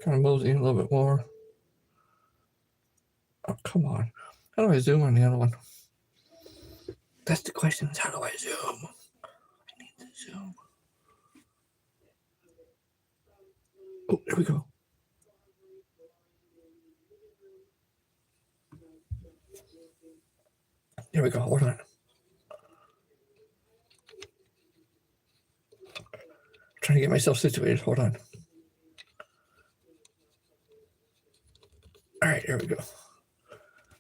Kind of mosey in a little bit more. Oh, come on. How do I zoom on the other one? That's the question, is how do I zoom? I need to zoom. Oh, there we go. There we go. Hold on. Trying to get myself situated. Hold on. All right, there we go.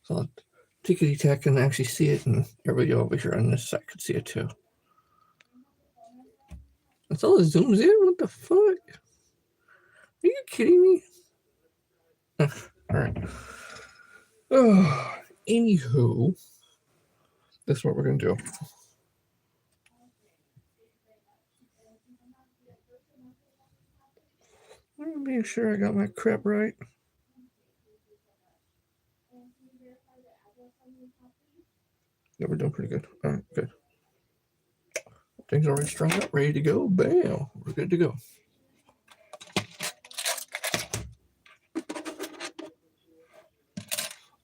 So Tickety Tack can actually see it, and everybody over here on this side can see it too. That's all it zooms in? What the fuck? Are you kidding me? All right. Oh, anywho, this is what we're going to do. I'm being sure I got my crap right. Yeah, we're doing pretty good. All right, good. Things already strung up, ready to go. Bam, we're good to go.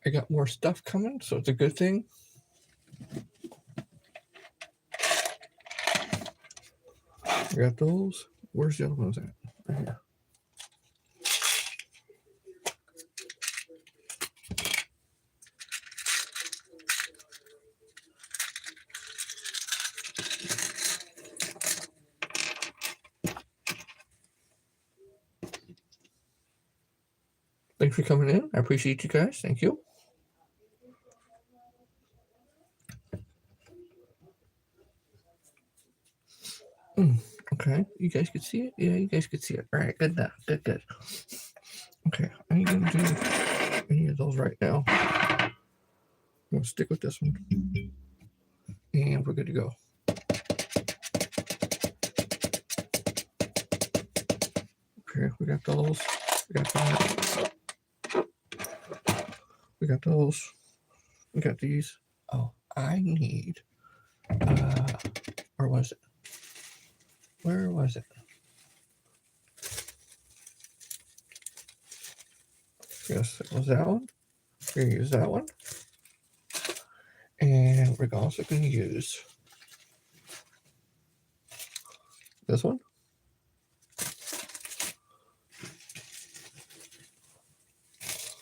I got more stuff coming, so it's a good thing. I got those. Where's the other ones at? Right here. Thanks for coming in. I appreciate you guys. Thank you. Okay, you guys could see it? Yeah, you guys could see it. All right, good enough. Good. Okay, I ain't gonna do any of those right now. I'm gonna stick with this one. And we're good to go. Okay, we got those. We got that. We got those. We got these. Oh, I need, where was it? Where was it? Yes, it was that one. We're going to use that one. And we're also going to use this one.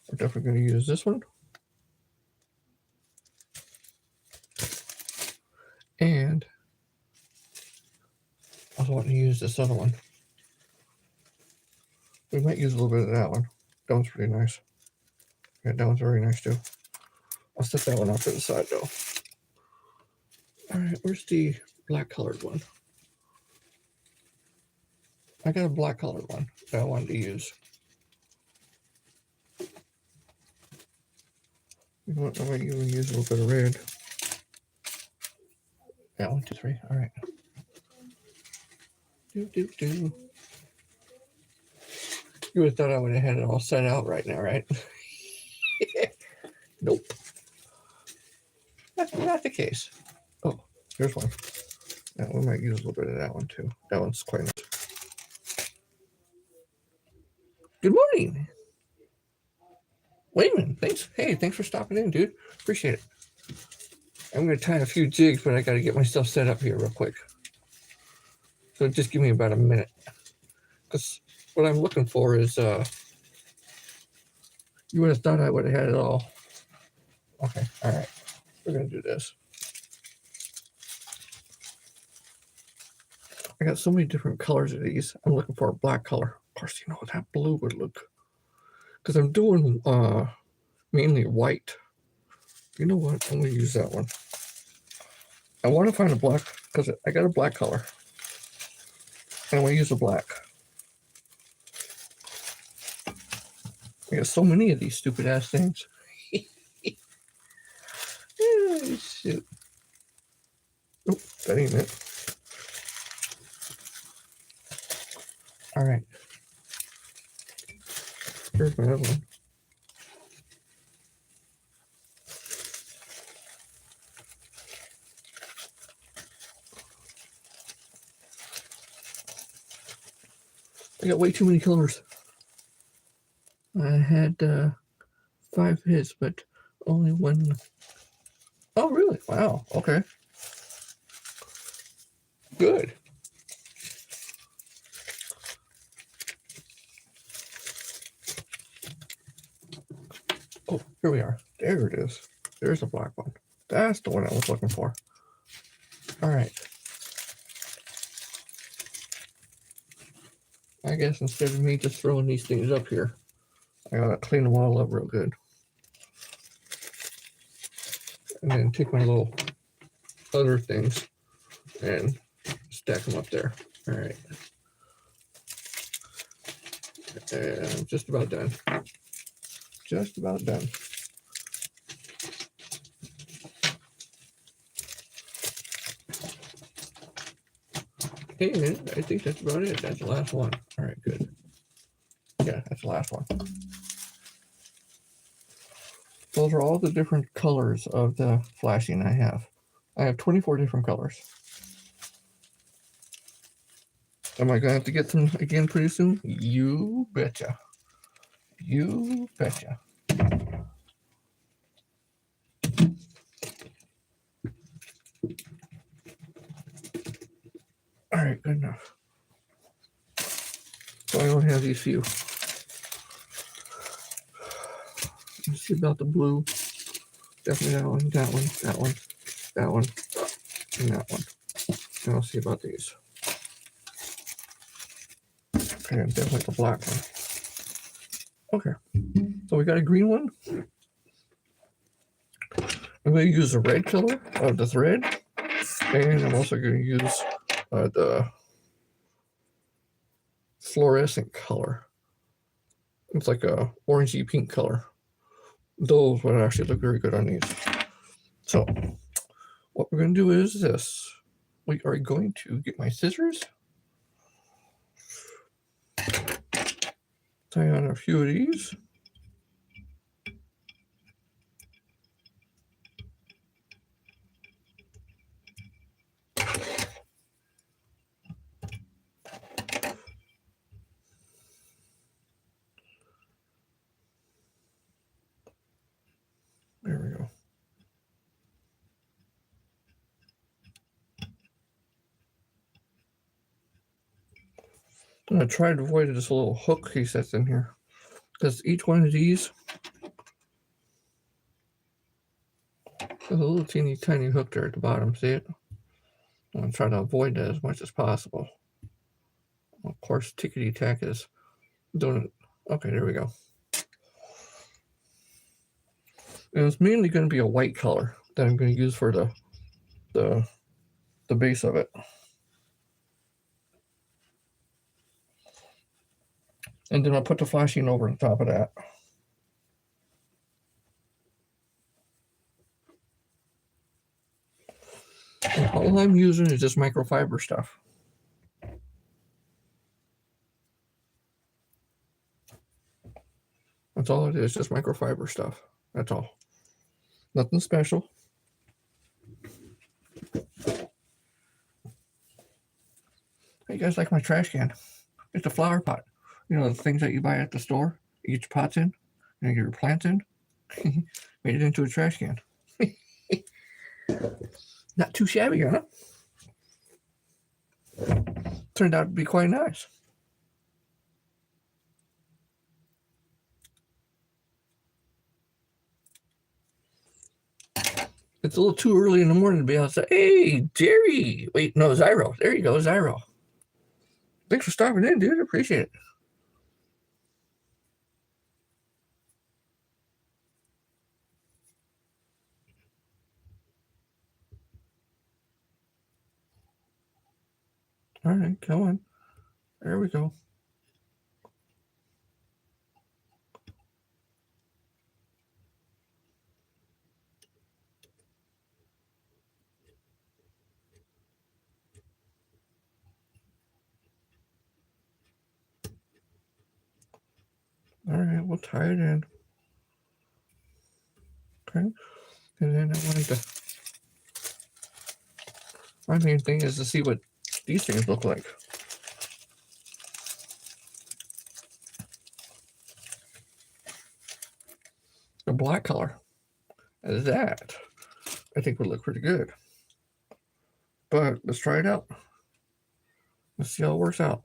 We're definitely going to use this one. And I was wanting to use this other one. We might use a little bit of that one. That one's pretty nice. Yeah, that one's very nice too. I'll set that one off to the side though. All right, where's the black colored one? I got a black colored one that I wanted to use. You know what? I might even use a little bit of red. Yeah, 1, 2, 3. All right. Do. You would have thought I would have had it all set out right now, right? Nope. That's not the case. Oh, here's one. Yeah, we might use a little bit of that one too. That one's quite nice. Good morning. Wayman, thanks. Hey, thanks for stopping in, dude. Appreciate it. I'm going to tie a few jigs, but I got to get myself set up here real quick. So just give me about a minute. Because what I'm looking for is, you would have thought I would have had it all. Okay, all right. We're going to do this. I got so many different colors of these. I'm looking for a black color. Of course, you know what that blue would look. Because I'm doing mainly white. You know what? I'm going to use that one. I want to find a black, because I got a black color. And I want to use a black. I got so many of these stupid ass things. Oh, shoot. Nope, that ain't it. All right. Here's my other one. I got way too many colors. I had 5 hits, but only one. Oh, really? Wow. Okay. Good. Oh, here we are. There it is. There's a black one. That's the one I was looking for. All right. I guess instead of me just throwing these things up here, I gotta clean them all up real good. And then take my little other things and stack them up there. All right. And I'm just about done. Just about done. And I think that's about it. That's the last one. All right, good. Yeah, that's the last one. Those are all the different colors of the flashing I have. I have 24 different colors. Am I going to have to get some again pretty soon? You betcha. You betcha. All right, good enough. So I only have these few. Let's see about the blue. Definitely that one, that one, that one, that one, and that one. And I'll see about these. Okay, definitely the black one. Okay, so we got a green one. I'm going to use the red color of the thread, and I'm also going to use the fluorescent color. It's like a orangey pink color. Those would actually look very good on these. So what we're going to do is this. We are going to get my scissors, tie on a few of these. There we go. I'm going to try to avoid this little hook he sets in here, because each one of these has a little teeny tiny hook there at the bottom. See it? I'm going to try to avoid that as much as possible. Of course, Tickety Tack is doing it. Okay, there we go. And it's mainly going to be a white color that I'm going to use for the base of it. And then I'll put the flashing over the top of that. And all I'm using is just microfiber stuff. That's all it is, just microfiber stuff. That's all. Nothing special. Hey, you guys like my trash can? It's a flower pot. You know, the things that you buy at the store, you get your pots in, and you get your plants in. Made it into a trash can. Not too shabby, huh? Turned out to be quite nice. It's a little too early in the morning to be able to say, hey, Jerry. Wait, no, Zyro. There you go, Zyro. Thanks for stopping in, dude. Appreciate it. All right, come on. There we go. All right, we'll tie it in. Okay. And then I wanted to, my main thing is to see what these things look like. a black color. That, I think, would look pretty good. But let's try it out. Let's see how it works out.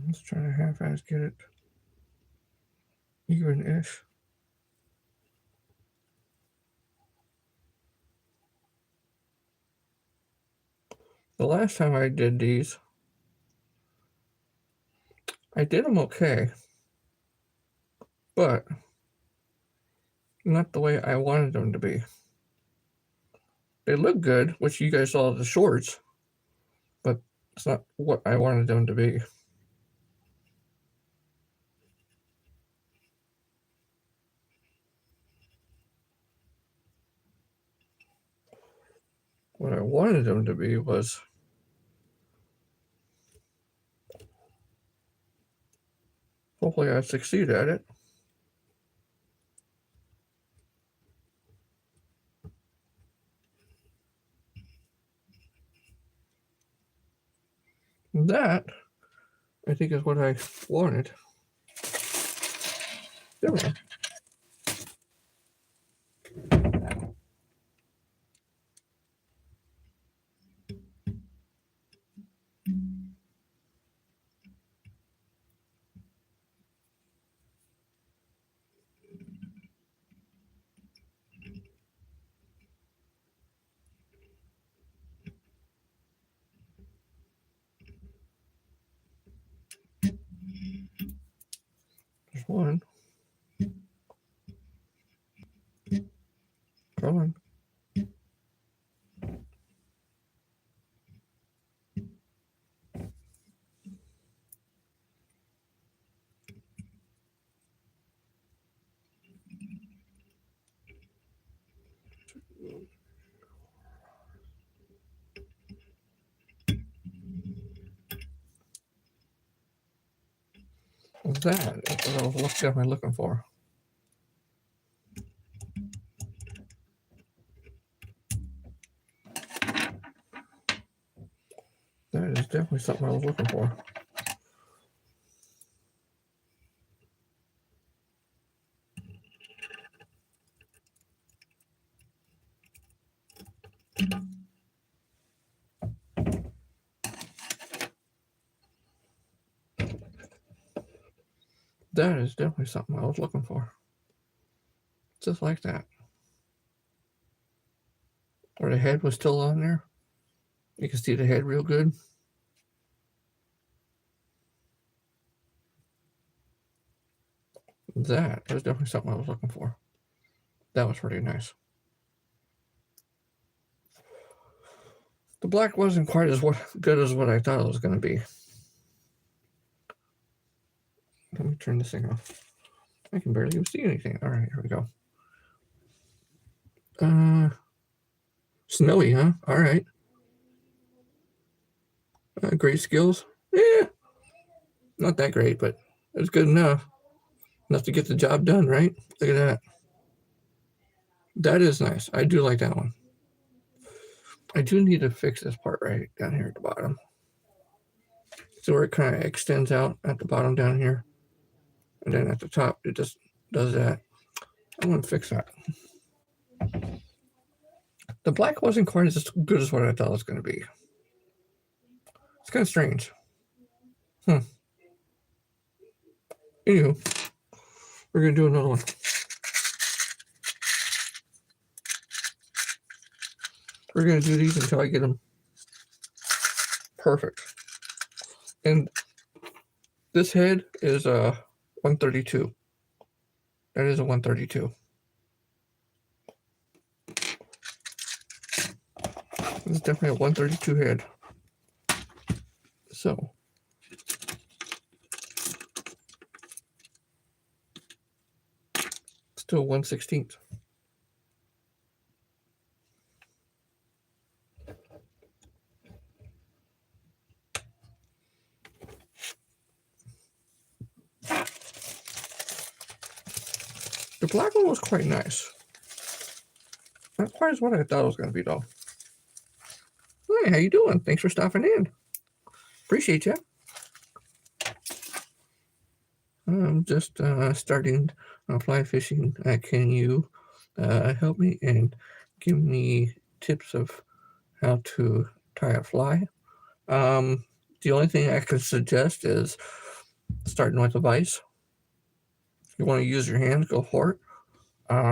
Let's try to half-ass get it even-ish. The last time I did these, I did them okay, but not the way I wanted them to be. They look good, which you guys saw the shorts, but it's not what I wanted them to be. What I wanted them to be was hopefully I succeed at it. That, I think, is what I wanted. There we go. There's one. Come on. That is what I was definitely looking for. That is definitely something I was looking for. That is definitely something I was looking for. Just like that. Where the head was still on there. You can see the head real good. That is definitely something I was looking for. That was pretty nice. The black wasn't quite as good as what I thought it was going to be. Let me turn this thing off. I can barely even see anything. All right, here we go. Snowy, huh? All right. Great skills. Yeah, not that great, but it's good enough. Enough to get the job done, right? Look at that. That is nice. I do like that one. I do need to fix this part right down here at the bottom. So where it kind of extends out at the bottom down here. And then at the top, it just does that. I want to fix that. The black wasn't quite as good as what I thought it was going to be. It's kind of strange. Anywho, we're going to do another one. We're going to do these until I get them perfect. And this head is a 132. That is a 132. It's definitely a 132 head. So to 1/16. The black one was quite nice. Not quite as what I thought it was going to be, though. Hey, how you doing? Thanks for stopping in. Appreciate you. I'm just starting fly fishing. Can you help me and give me tips of how to tie a fly? The only thing I could suggest is starting with a vise. If you want to use your hands, go for it.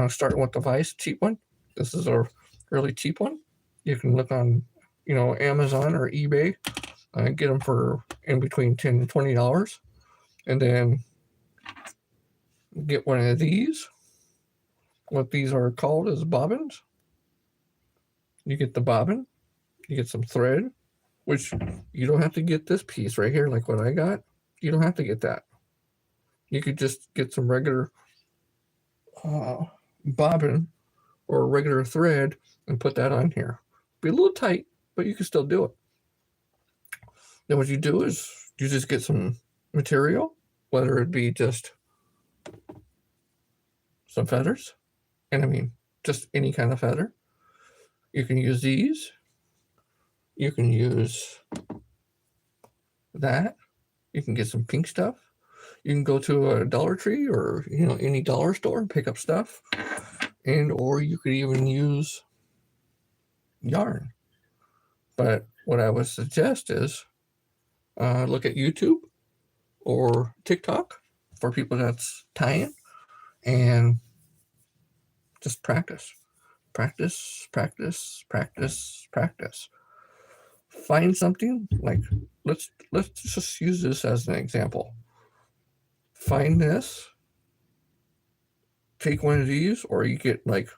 Starting with the vise, cheap one. This is a really cheap one. You can look on, Amazon or eBay. Get them for in between $10 and $20, and then get one of these. What these are called is bobbins. You get the bobbin, you get some thread, which you don't have to get this piece right here like what I got. You don't have to get that. You could just get some regular bobbin or regular thread and put that on here. Be a little tight, but you can still do it. Then what you do is you just get some material, whether it be just some feathers, and I mean just any kind of feather. You can use these. You can use that. You can get some pink stuff. You can go to a Dollar Tree or any dollar store and pick up stuff, or you could even use yarn. But what I would suggest is look at YouTube or TikTok for people that's tying, and just practice. Find something like let's just use this as an example. Find this, take one of these, or you can get like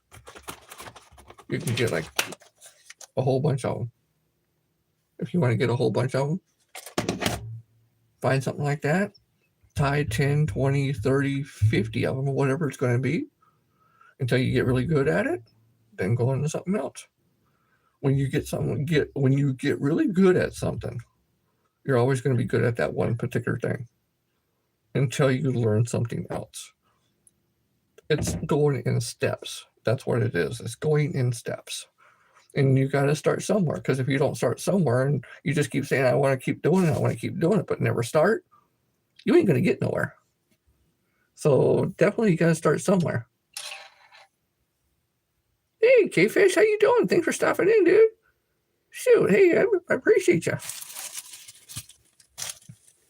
a whole bunch of them. If you want to get a whole bunch of them, find something like that, tie 10, 20, 30, 50 of them, whatever it's going to be, until you get really good at it, then go into something else. When you get really good at something, you're always going to be good at that one particular thing until you learn something else. It's going in steps. That's what it is. It's going in steps. And you got to start somewhere, because if you don't start somewhere and you just keep saying, I want to keep doing it, but never start, you ain't going to get nowhere. So definitely you got to start somewhere. Hey, K-Fish, how you doing? Thanks for stopping in, dude. Shoot, hey, I appreciate you.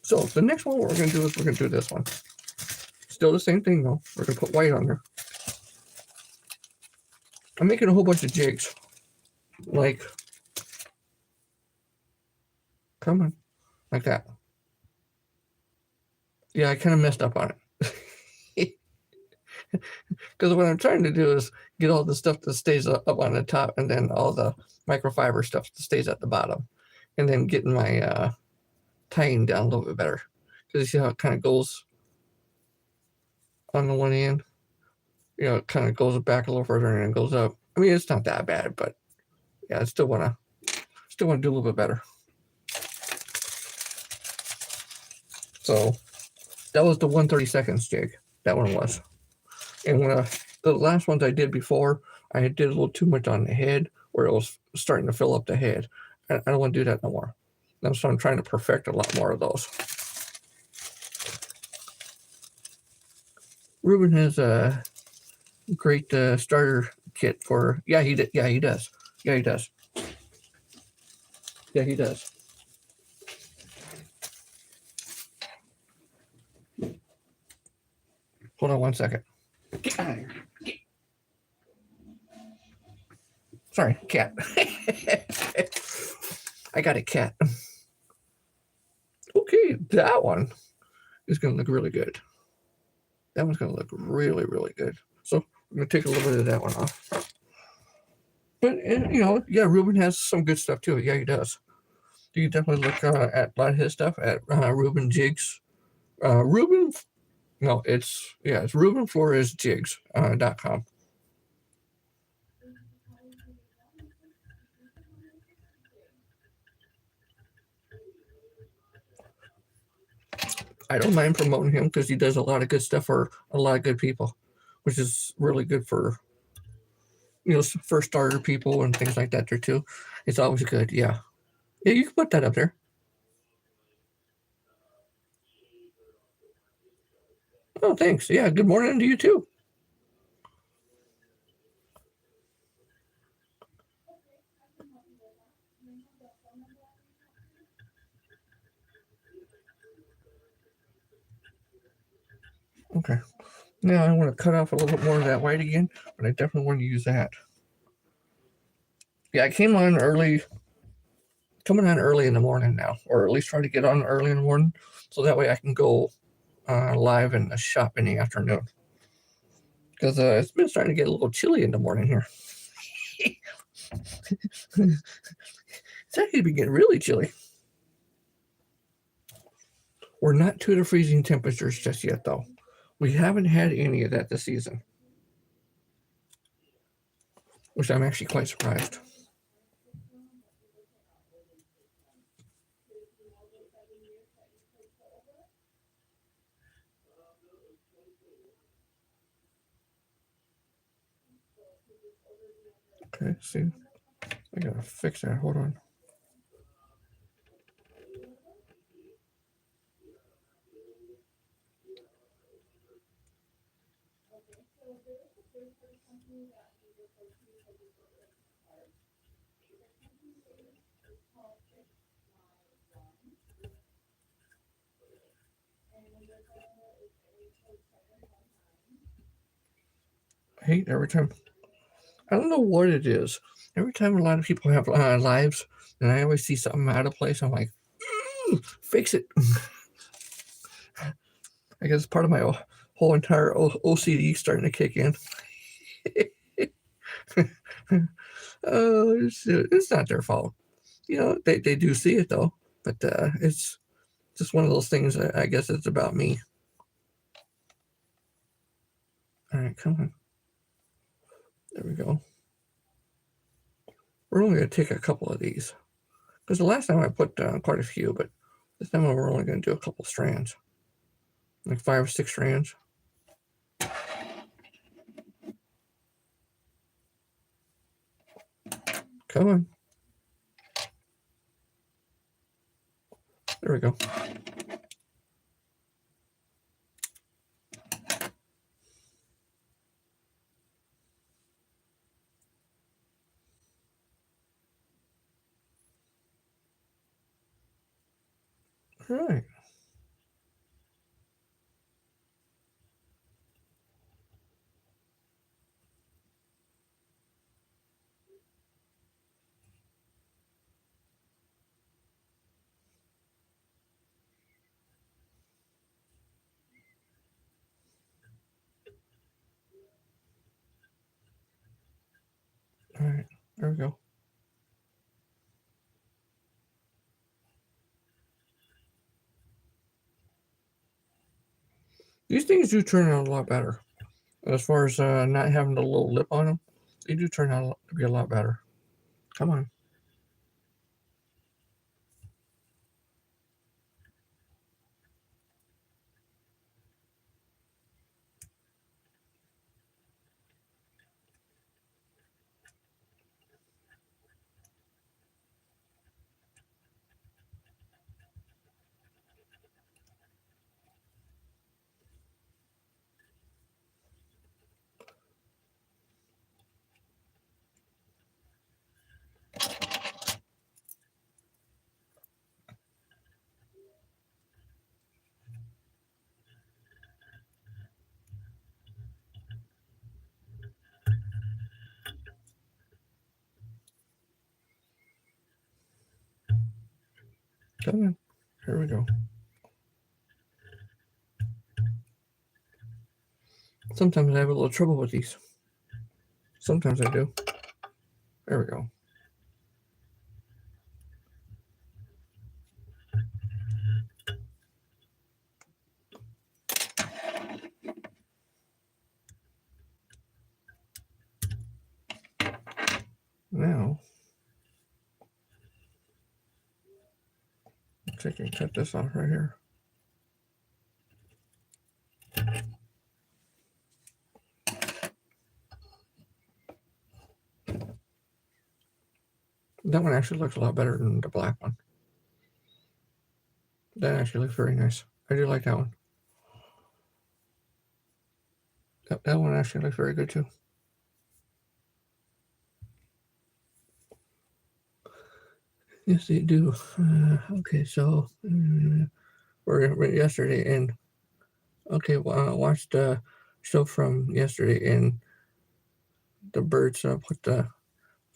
So the next one we're going to do is we're going to do this one. Still the same thing, though. We're going to put white on there. I'm making a whole bunch of jigs. Like, come on, like that. Yeah, I kind of messed up on it. Because what I'm trying to do is get all the stuff that stays up on the top, and then all the microfiber stuff that stays at the bottom, and then getting my tying down a little bit better. Because you see how it kind of goes on the one end? It kind of goes back a little further and then goes up. I mean, it's not that bad, but yeah, I still want to do a little bit better. So that was the 1/32 jig. That one was. And when the last ones I did before, I did a little too much on the head, where it was starting to fill up the head. I don't want to do that no more. So I'm trying to perfect a lot more of those. Ruben has a great starter kit for. Yeah, he did. Yeah, he does. Yeah, he does. Yeah, he does. Hold on one second. Get out of here. Sorry, cat. I got a cat. Okay, that one is going to look really good. That one's going to look really, really good. So I'm going to take a little bit of that one off. But, yeah, Ruben has some good stuff too. Yeah, he does. You can definitely look at a lot of his stuff at Ruben Jigs. Ruben No, it's RubenFloresJigs.com. I don't mind promoting him because he does a lot of good stuff for a lot of good people, which is really good for first starter people and things like that there too. It's always good. Yeah, yeah, you can put that up there. Oh, thanks. Yeah, good morning to you too. Okay. Now I want to cut off a little bit more of that white again, but I definitely want to use that. Yeah, I coming on early in the morning now, or at least try to get on early in the morning, so that way I can go live in the shop in the afternoon. Because it's been starting to get a little chilly in the morning here. It's actually been getting really chilly. We're not to the freezing temperatures just yet, though. We haven't had any of that this season, which I'm actually quite surprised. Okay, see, I gotta fix that. Hold on. I hate every time. I don't know what it is. Every time a lot of people have lives, and I always see something out of place, I'm like, fix it. I guess part of my whole entire OCD starting to kick in. Oh, it's not their fault. They do see it though, but it's just one of those things. I guess it's about me. All right, come on. There we go. We're only going to take a couple of these because the last time I put quite a few, but this time we're only going to do a couple strands, like 5 or 6 strands. Come on. There we go. All right. All right. There we go. These things do turn out a lot better. As far as not having the little lip on them, they do turn out to be a lot better. Come on. Come on. Here we go. Sometimes I have a little trouble with these. Sometimes I do. There we go. I can cut this off right here. That one actually looks a lot better than the black one. That actually looks very nice. I do like that one. That one actually looks very good too. Yes, they do. Okay, so we're yesterday, and okay, well, I watched the show from yesterday, and the birds put the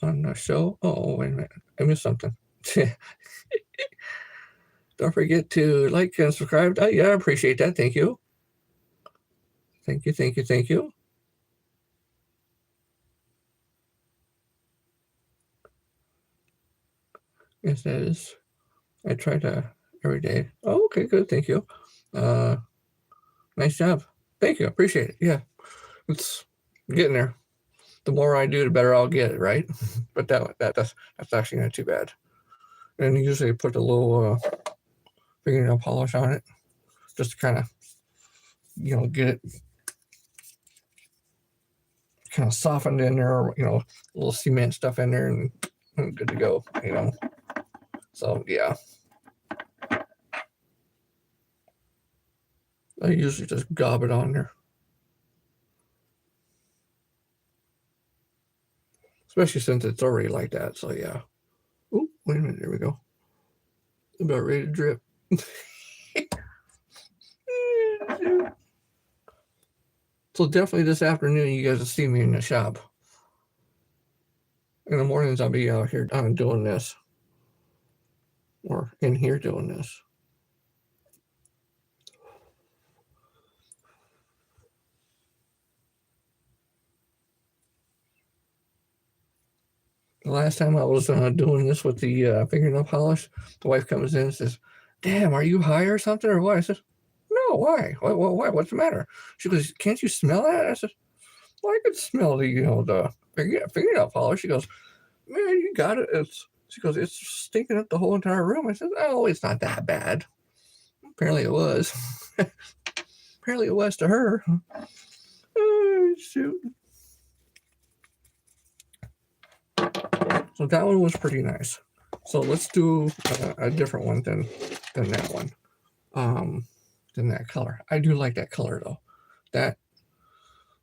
on the show. Oh, wait a minute, I missed something. Don't forget to like and subscribe. Oh, yeah, I appreciate that. Thank you. Thank you, thank you, thank you. Yes, that is. I try to every day. Oh, okay, good. Thank you. Nice job. Thank you. Appreciate it. Yeah, it's getting there. The more I do, the better I'll get it, right? But that's actually not too bad. And usually put a little fingernail polish on it, just to kind of get it kind of softened in there, or a little cement stuff in there, and good to go. So yeah, I usually just gob it on there, especially since it's already like that. So yeah. Oh, wait a minute. There we go. About ready to drip. So definitely this afternoon, you guys will see me in the shop. In the mornings, I'll be out here doing this, or in here doing this. The last time I was doing this with the fingernail polish, the wife comes in and says, "Damn, are you high or something or what?" I said, "No, why? Why? What's the matter?" She goes, "Can't you smell that?" I said, "Well, I could smell the fingernail polish." She goes, "Man, you got it." She goes, "It's stinking up the whole entire room." I said, "Oh, it's not that bad." Apparently it was. Apparently it was to her. Oh, shoot. So that one was pretty nice. So let's do a different one than that one. Than that color. I do like that color though. That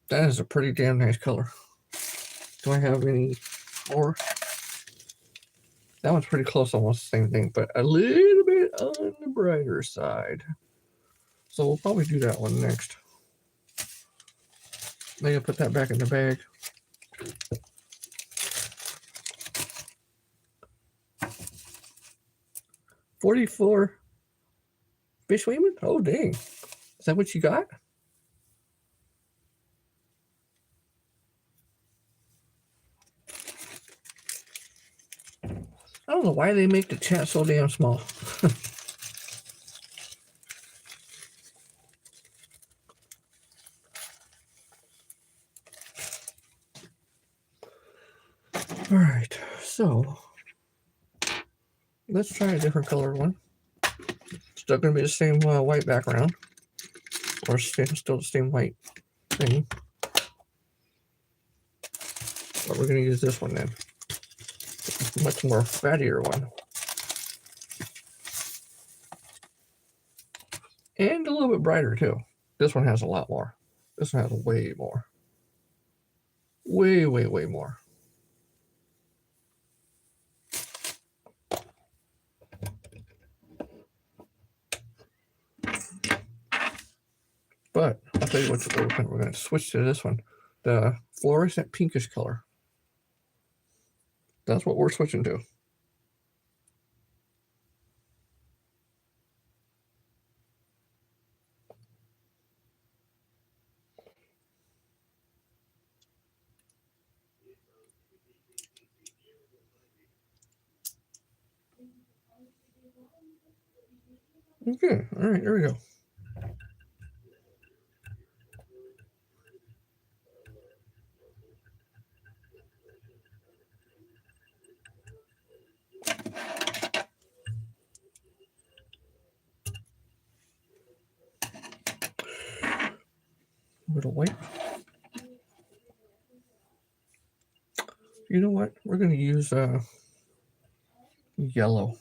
is a pretty damn nice color. Do I have any more? That one's pretty close, almost the same thing, but a little bit on the brighter side. So we'll probably do that one next. Maybe I'll put that back in the bag. $44 fish Wayman? Oh dang. Is that what you got? I don't know why they make the chat so damn small. All right, so let's try a different color one. Still going to be the same white background, or still the same white thing. But we're going to use this one then. Much more fattier one. And a little bit brighter too. This one has a lot more. This one has way more. Way, way, way more. But I'll tell you what we're going to switch to this one. The fluorescent pinkish color. That's what we're switching to. Okay, all right, there we go. A little white. You know what? We're going to use yellow.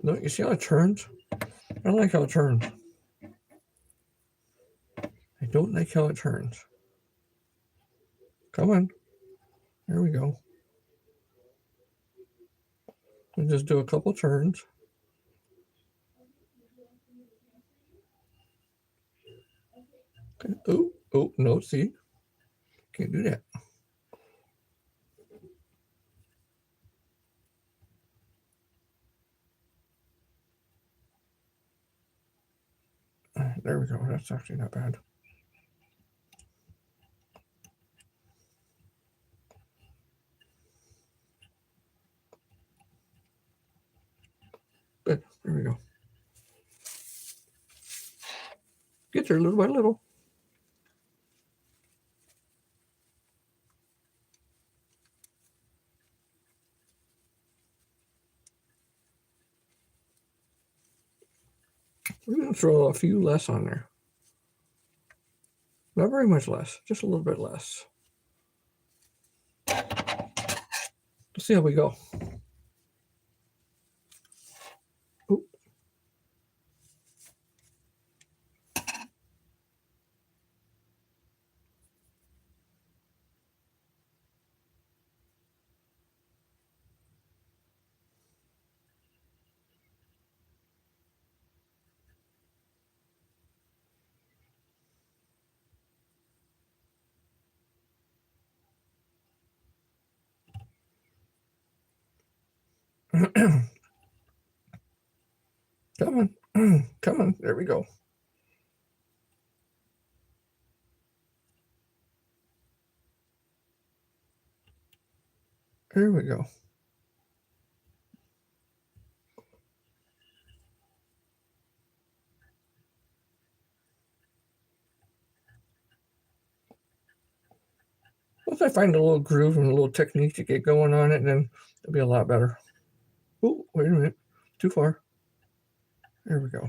No, you see how it turns? I don't like how it turns. I don't like how it turns. Come on. There we go. We'll just do a couple turns. Okay. Oh, no, see? Can't do that. There we go. That's actually not bad. Good. There we go. Get there little by little. We're going to throw a few less on there. Not very much less, just a little bit less. Let's see how we go. Oop. Come on. Come on. There we go. There we go. Once I find a little groove and a little technique to get going on it, then it'll be a lot better. Oh, wait a minute. Too far. There we go.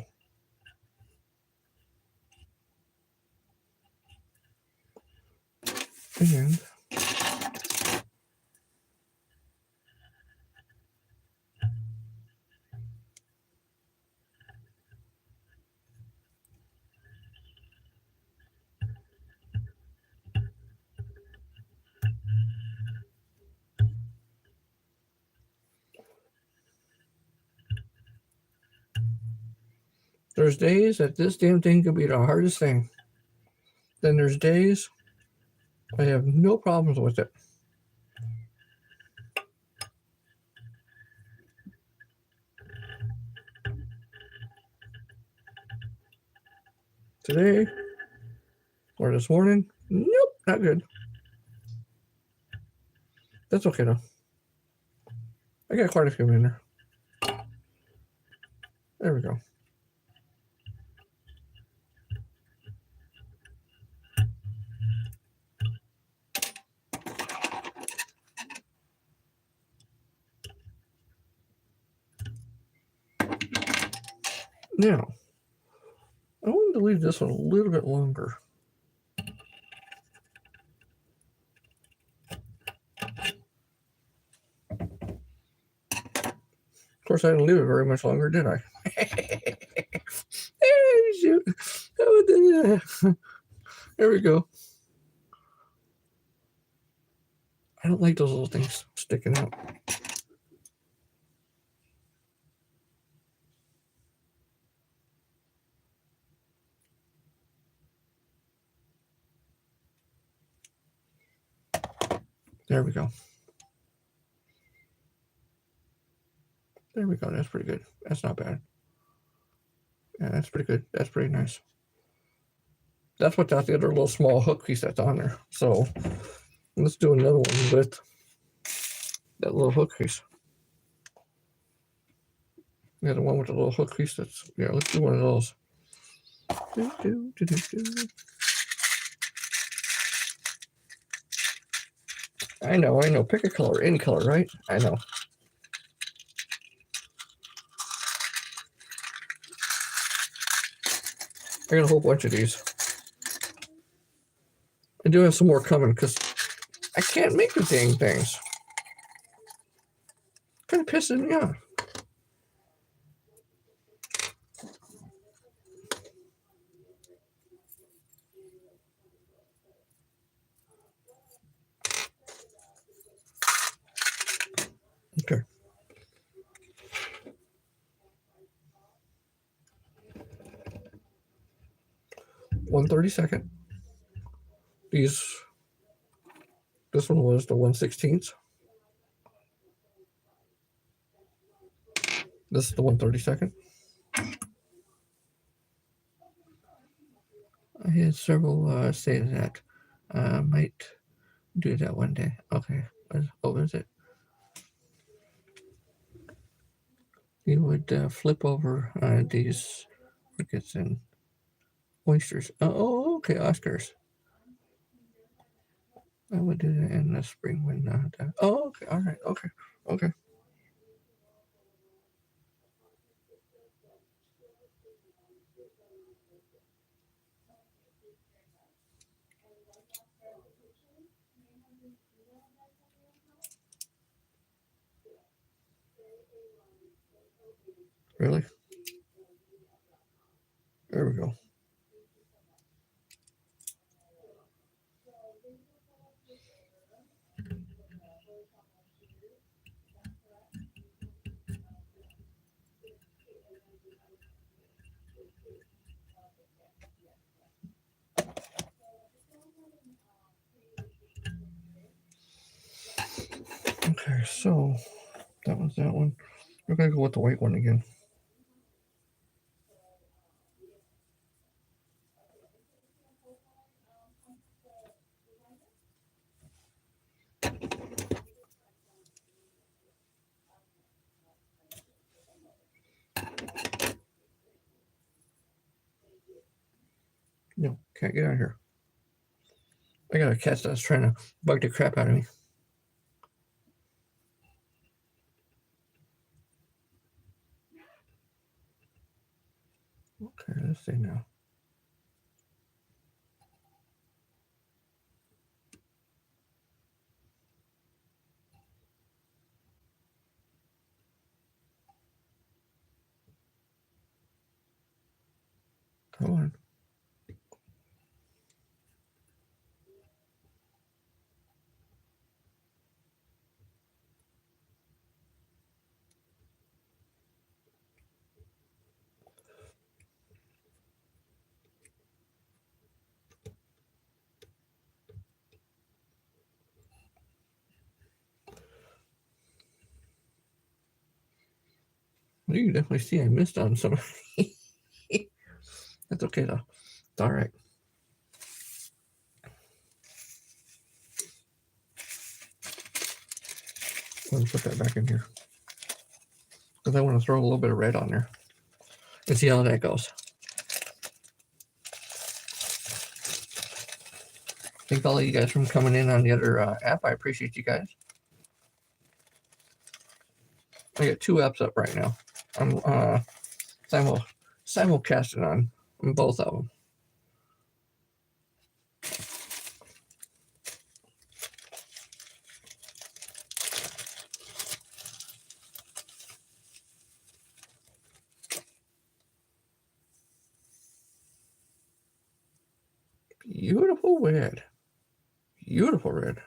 And there's days that this damn thing can be the hardest thing. Then there's days I have no problems with it. Today or this morning, nope, not good. That's okay though. I got quite a few in there. There we go. Now, I wanted to leave this one a little bit longer. Of course, I didn't leave it very much longer, did I? Shoot. There we go. I don't like those little things sticking out. There we go. There we go. That's pretty good. That's not bad. Yeah, that's pretty good. That's pretty nice. That's without the other little small hook piece that's on there. So let's do another one with that little hook piece. Yeah, the one with the little hook piece. That's, yeah, let's do one of those. I know. Pick a color, any color, right? I know. I got a whole bunch of these. I do have some more coming because I can't make the dang things. Kind of pissing me off. Okay. 1/32. This one was the 1/16. This is the 1/32. I had several say that I might do that one day. Okay. What is it? You would flip over these crickets and oysters. Oh, okay, Oscars. I would do that in the spring when oh, okay, all right, okay. Really? There we go. Okay, so that was that one. We're gonna go with the white one again. No, can't get out of here. I got a cat that's trying to bug the crap out of me. Okay, let's see now. Come on. Well, you can definitely see I missed on some. That's okay though. It's all right. Let me put that back in here because I want to throw a little bit of red on there and see how that goes. Thank all of you guys from coming in on the other app. I appreciate you guys. I got 2 apps up right now. I'm simulcasting on both of them. Beautiful red. Beautiful red.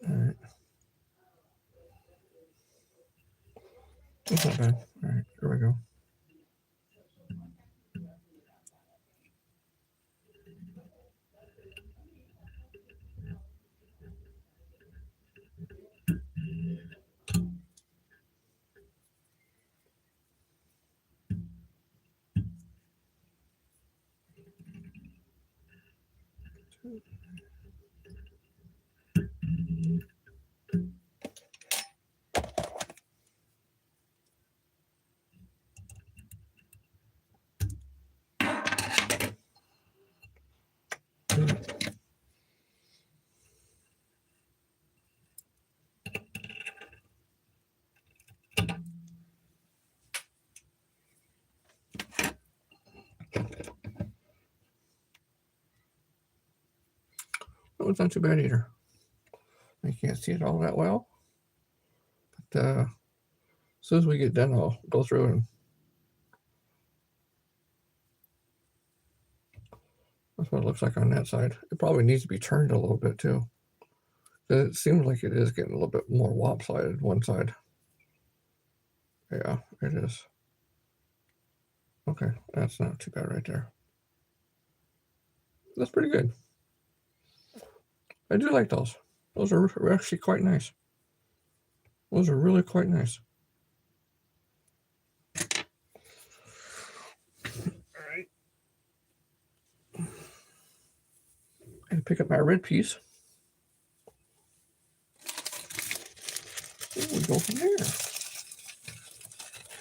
All right. That's not bad. All right, here we go. Oh, it's not too bad either. I can't see it all that well, but as soon as we get done, I'll go through and that's what it looks like on that side. It probably needs to be turned a little bit too. It seems like it is getting a little bit more lopsided one side. Yeah, it is. Okay, that's not too bad right there. That's pretty good. I do like those. Those are actually quite nice. Those are really quite nice. All right. And pick up my red piece. And we go from there.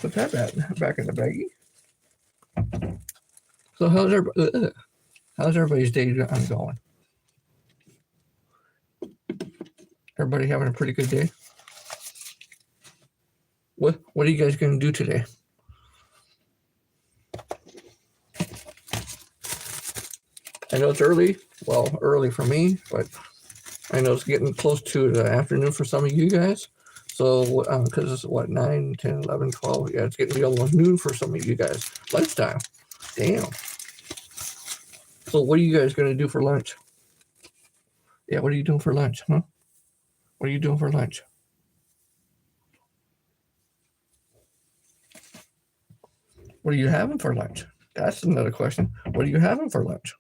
Put that back in the baggie. So how's everybody's day going? Everybody having a pretty good day? What are you guys going to do today? I know it's early. Well, early for me, but I know it's getting close to the afternoon for some of you guys. So, because it's what, 9, 10, 11, 12. Yeah, it's getting to be almost noon for some of you guys. Lunchtime. Damn. So, what are you guys going to do for lunch? Yeah, what are you doing for lunch, huh? What are you doing for lunch? What are you having for lunch? That's another question. What are you having for lunch?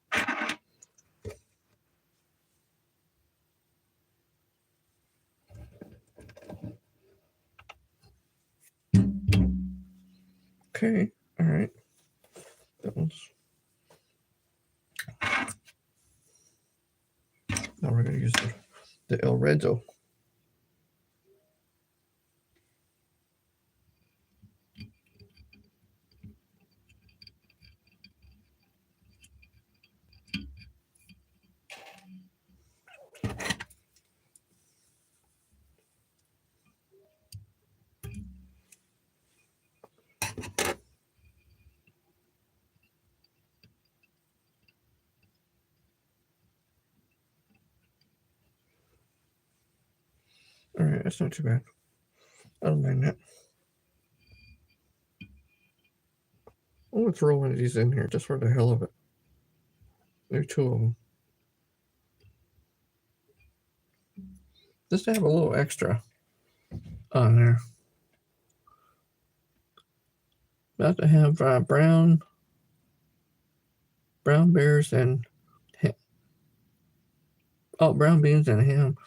Okay, all right. That one's. Now we're going to use the El Rezo. All right, that's not too bad. I don't mind that. I'm going to throw one of these in here just for the hell of it. There are 2 of them. Just to have a little extra on there. About to have brown bears and brown beans and ham,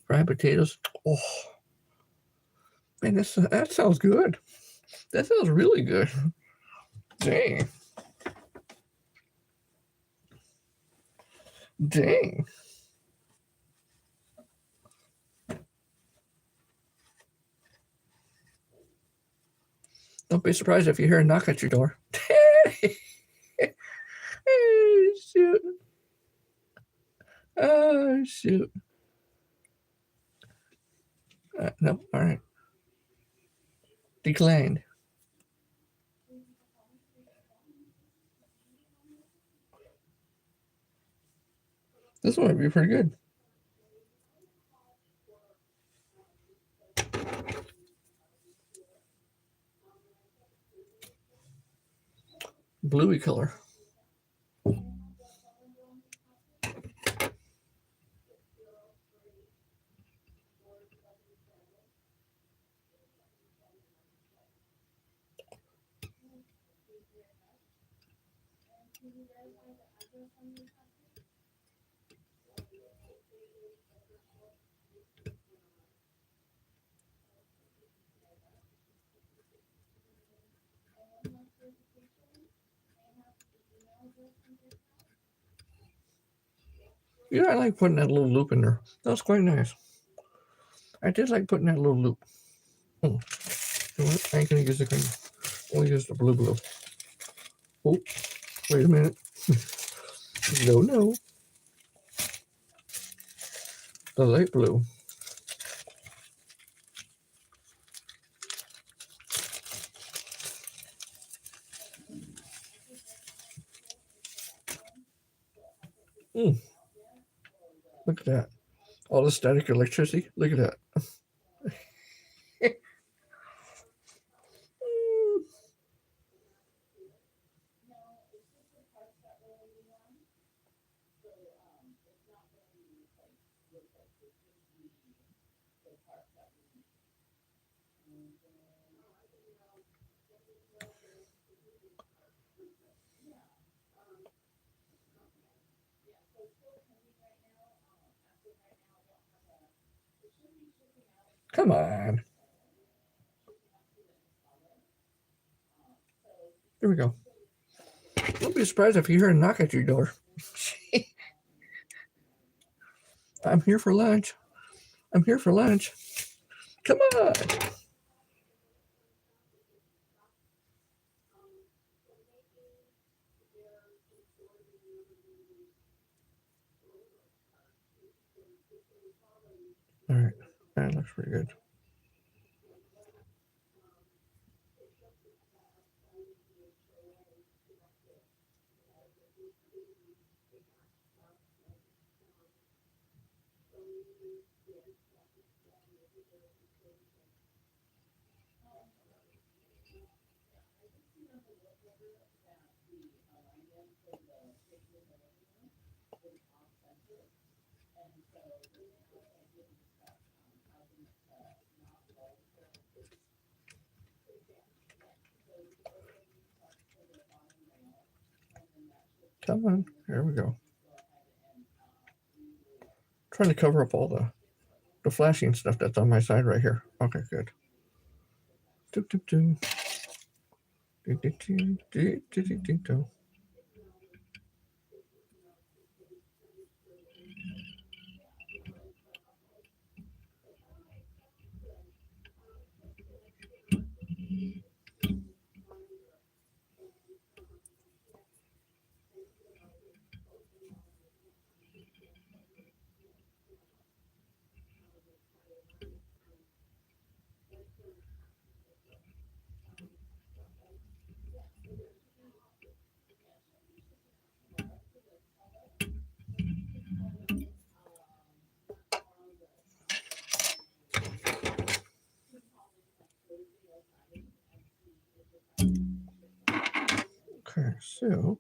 fried potatoes. Oh, man, that sounds good. That sounds really good. Dang. Don't be surprised if you hear a knock at your door. Oh, shoot. Oh, shoot. No, all right. Declined. This one might be pretty good. Bluey color. Yeah, I like putting that little loop in there. That was quite nice. I did like putting that little loop. Oh, you know what? I ain't gonna use the green. We'll use the blue. Oh, wait a minute. No. The light blue. Look at that. All the static electricity. Look at that. Come on. There we go. Don't be surprised if you hear a knock at your door. I'm here for lunch. I'm here for lunch. Come on. All right. That looks pretty good. Come on. There we go. Trying to cover up all the flashing stuff that's on my side right here. Okay, good. Doop, doop, doop. Doop, doop, doop, doop, doop, doop, doop. Okay, so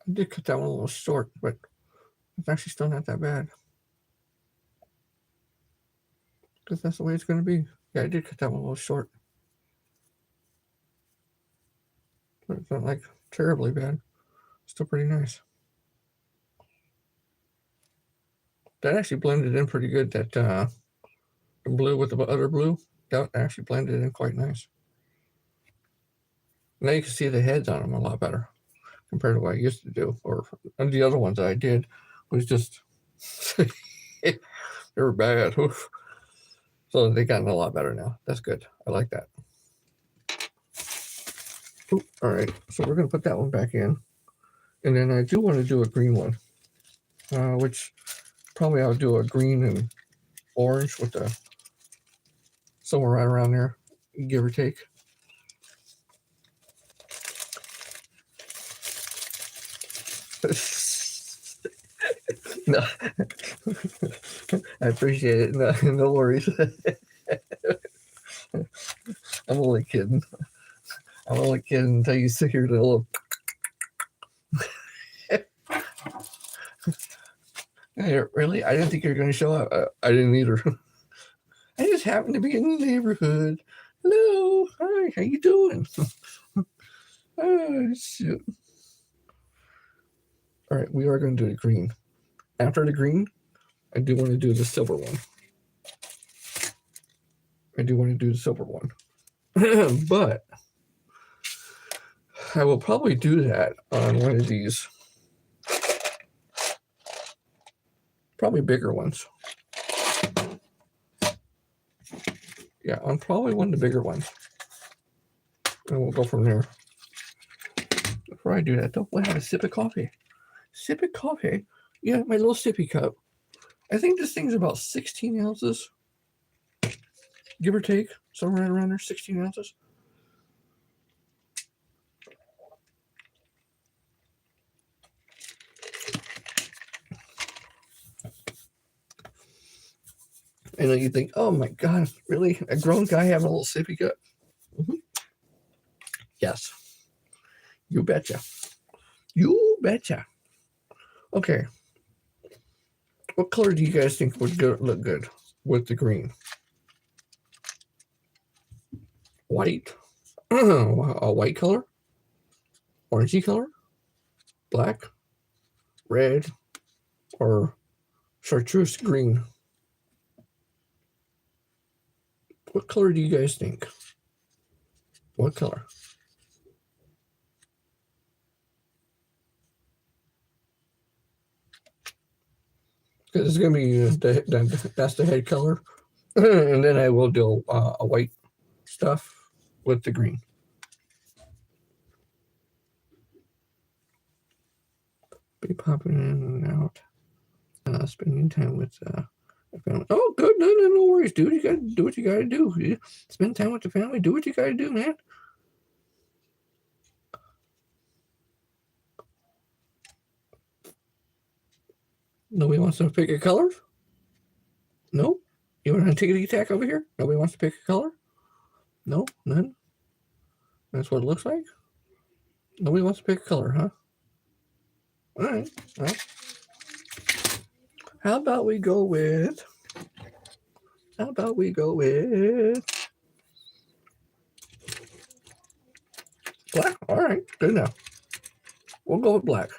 I did cut that one a little short, but it's actually still not that bad. Because that's the way it's going to be. Yeah, I did cut that one a little short. But it's not like terribly bad. Still pretty nice. That actually blended in pretty good. That the blue with the other blue, that actually blended in quite nice. Now you can see the heads on them a lot better compared to what I used to do. Or and the other ones that I did was just they were bad. Oof. So they gotten a lot better now. That's good. I like that. Ooh, all right, so we're going to put that one back in. And then I do want to do a green one, which probably I'll do a green and orange with the somewhere right around there, give or take. No, I appreciate it. No, no worries. I'm only kidding. I'm only kidding until you sit here to look. Hey, really? I didn't think you were going to show up. I didn't either. I just happened to be in the neighborhood. Hello. Hi. How you doing? Oh, shit. All right. We are going to do the green. After the green, I do want to do the silver one. But I will probably do that on one of these. Probably bigger ones. Yeah, on probably one of the bigger ones. And we'll go from there. Before I do that, though, we'll have a sip of coffee. Sip of coffee? Yeah, my little sippy cup. I think this thing's about 16 ounces. Give or take. Somewhere right around there, 16 ounces. And then you think, oh my God, really? A grown guy having a little sippy cup? Mm-hmm. Yes. You betcha. You betcha. Okay. What color do you guys think would look good with the green? White. A white color? Orangey color? Black? Red? Or chartreuse green? What color do you guys think? What color? Because it's going to be that's the head color. And then I will do a white stuff with the green. Be popping in and out. Spending time with family. Oh, good. No worries, dude. You got to do what you got to do. You spend time with the family. Do what you got to do, man. Nobody wants to pick a color? No? You want to tickety tack over here? Nobody wants to pick a color? No? None? That's what it looks like? Nobody wants to pick a color, huh? All right. Well, how about we go with black? All right. Good enough. We'll go with black.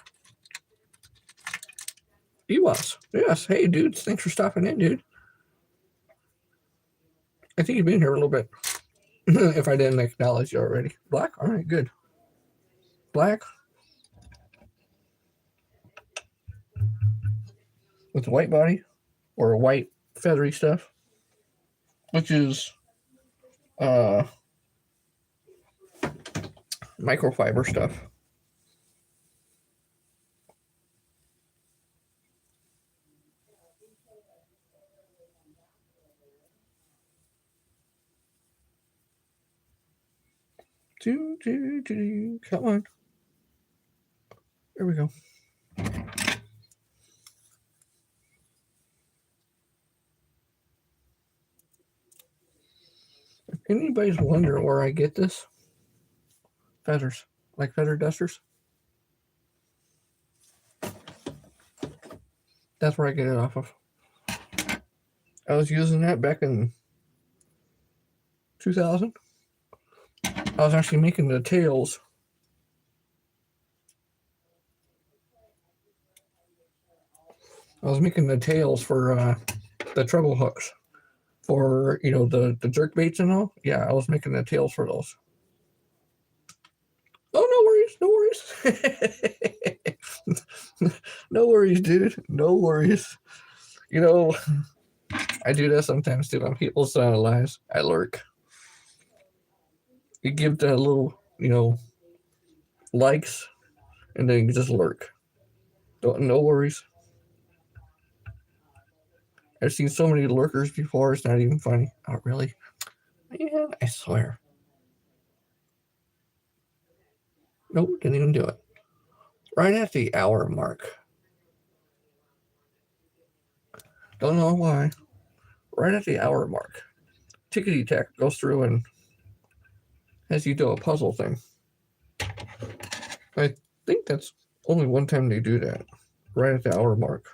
EWAS. Yes. Hey, dudes. Thanks for stopping in, dude. I think you've been here a little bit. If I didn't acknowledge you already. Black? All right, good. Black. With a white body or a white feathery stuff, which is microfiber stuff. Come on. There we go. If anybody's wondering where I get this, feathers, like feather dusters. That's where I get it off of. I was using that back in 2000. I was actually making the tails. I was making the tails for the treble hooks for, the jerk baits and all. Yeah, I was making the tails for those. Oh, no worries. No worries, dude. No worries. I do that sometimes too on people's lives. I lurk. You give that little, likes, and then you just lurk. No worries. I've seen so many lurkers before, it's not even funny. Oh, really? Man, I swear. Nope, didn't even do it. Right at the hour mark. Don't know why. Right at the hour mark. Tickety Tack goes through and has you do a puzzle thing. I think that's only one time they do that. Right at the hour mark.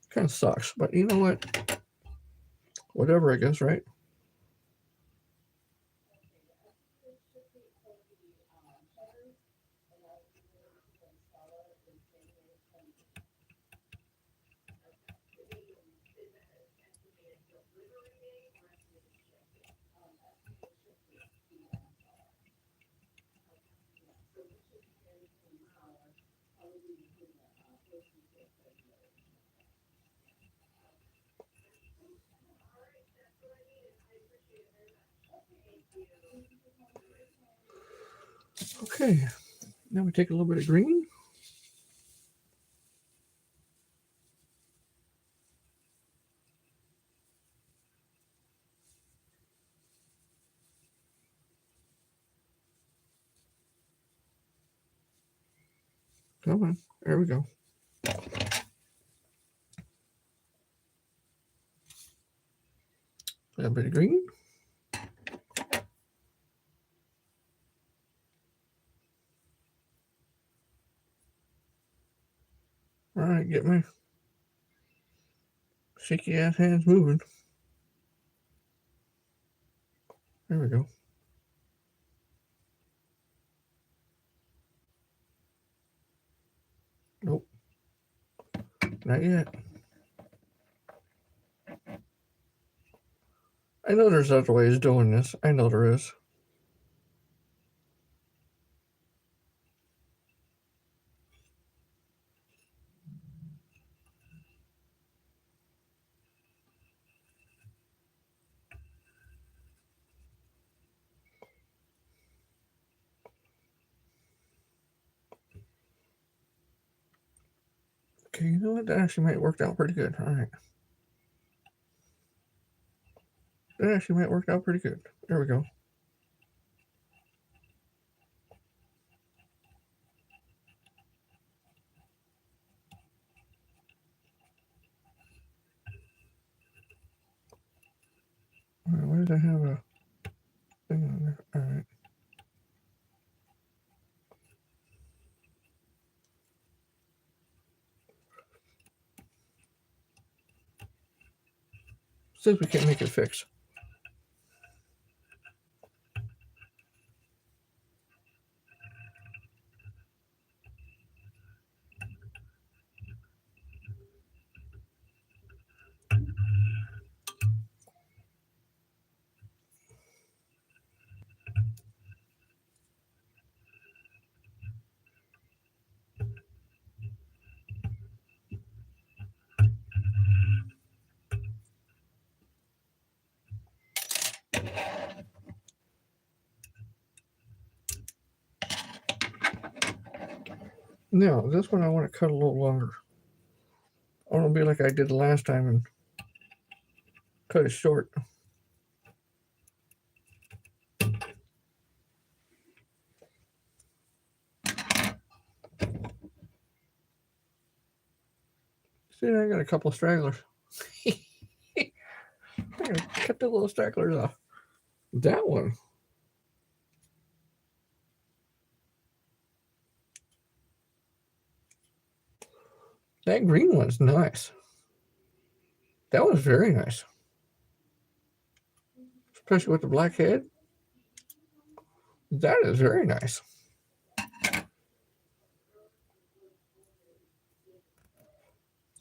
Kind of sucks, but you know what? Whatever, I guess, right? Okay, now we take a little bit of green. Come on, there we go. A little bit of green. All right, get my shaky ass hands moving. There we go. Nope, not yet. I know there's other ways of doing this. I know there is. Okay, you know what? That actually might work out pretty good. All right. That actually might work out pretty good. There we go. All right, why did I have a thing on there? All right. Says we can't make it fix. Now, this one I want to cut a little longer. I want to be like I did the last time and cut it short. See, I got a couple of stragglers. I'm going to cut the little stragglers off. That one. That green one's nice. That one's very nice. Especially with the black head. That is very nice.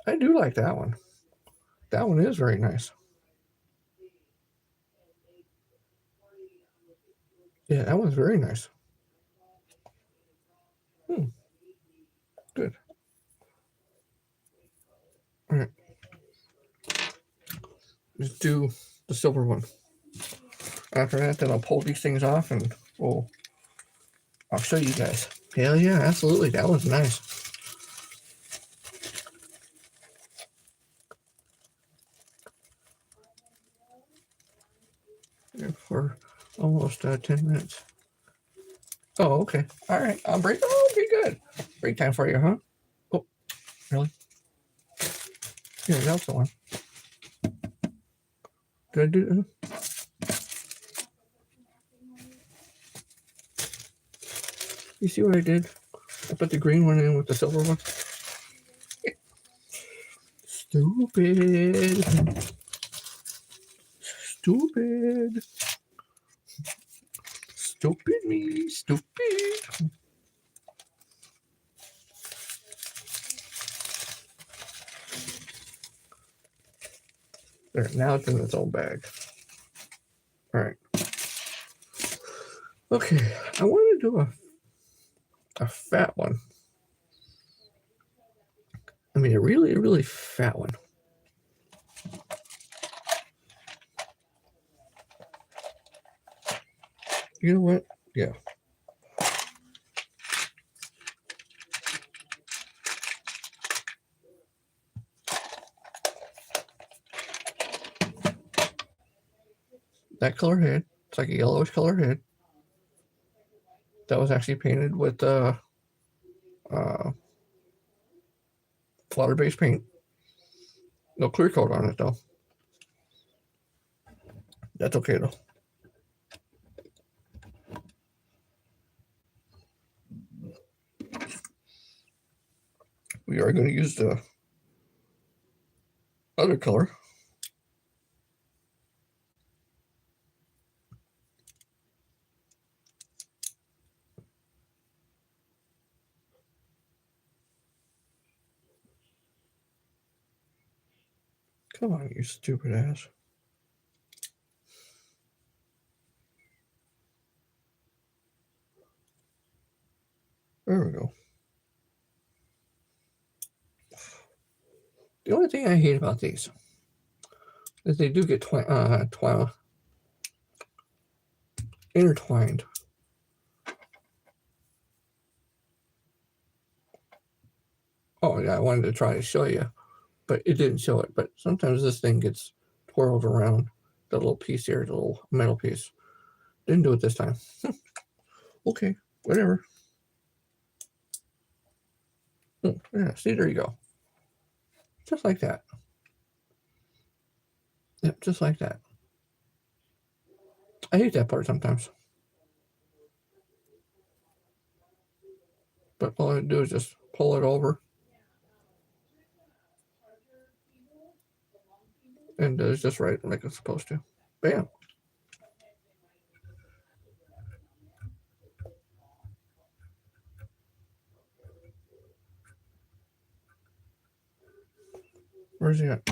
I do like that one. That one is very nice. Yeah, that one's very nice. Good. All right. just do the silver one. After that, then I'll pull these things off and I'll show you guys. Hell yeah, absolutely. That one's nice. Yeah, for almost 10 minutes. Oh, okay. All right. I'll break. Oh, okay, good. Break time for you, huh? Oh, really? Yeah, that's the one. Did I do it? You see what I did? I put the green one in with the silver one. Stupid. Stupid. Stupid me. Stupid. There, now it's in its own bag. All right. Okay, I want to do a fat one. I mean, a really, really fat one. You know what? Yeah. That color head. It's like a yellowish color head. That was actually painted with water-based paint. No clear coat on it though. That's okay though. We are going to use the other color. Come on, you stupid ass. There we go. The only thing I hate about these is they do get intertwined. Oh yeah, I wanted to try to show you, but it didn't show it. But sometimes this thing gets twirled around. The little piece here, the little metal piece. Didn't do it this time. Okay, whatever. Oh, yeah, see, there you go. Just like that. Yep, just like that. I hate that part sometimes. But all I do is just pull it over. And it's just right like it's supposed to. Bam. Where's he at?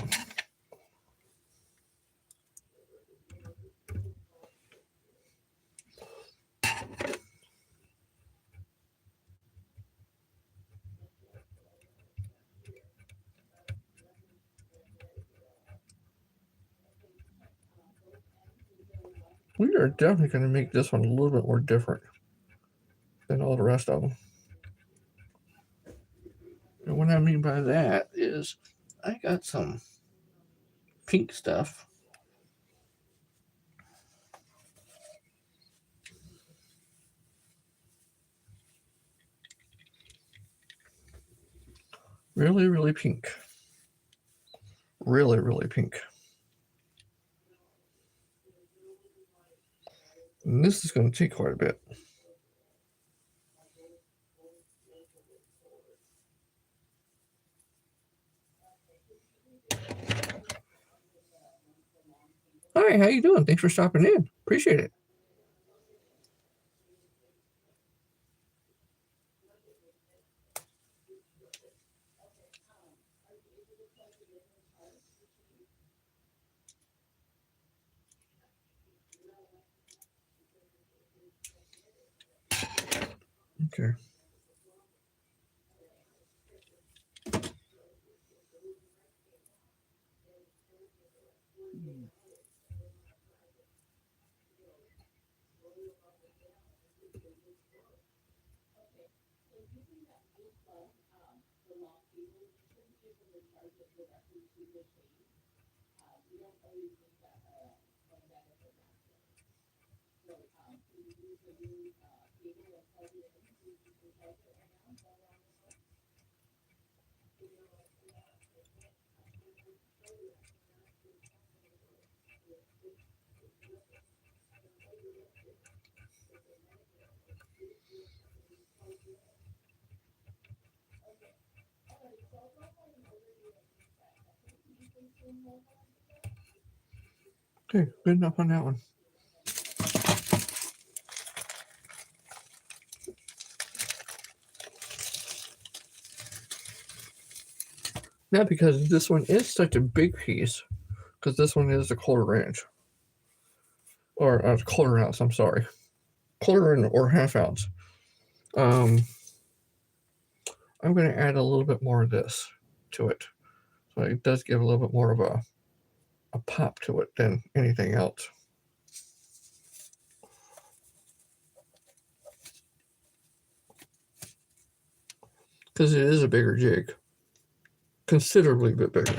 We are definitely going to make this one a little bit more different than all the rest of them. And what I mean by that is I got some pink stuff. Really, really pink. Really, really pink. And this is going to take quite a bit. Hi, how you doing? Thanks for stopping in. Appreciate it. Okay. Okay, good enough on that one. Now, because this one is such a big piece, because this one is a quarter-inch. Or a quarter ounce, I'm sorry. Quarter or half ounce. I'm going to add a little bit more of this to it. So it does give a little bit more of a pop to it than anything else. Because it is a bigger jig. Considerably a bit bigger.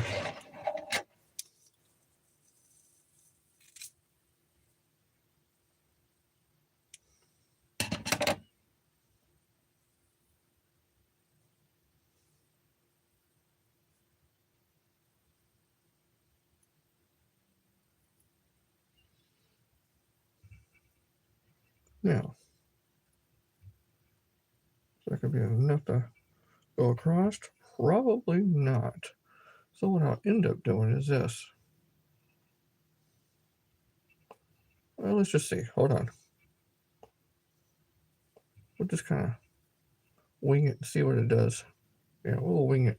Now, so that could be enough to go across? Probably not. So what I'll end up doing is this. Well, let's just see. Hold on. We'll just kind of wing it and see what it does. Yeah, we'll wing it.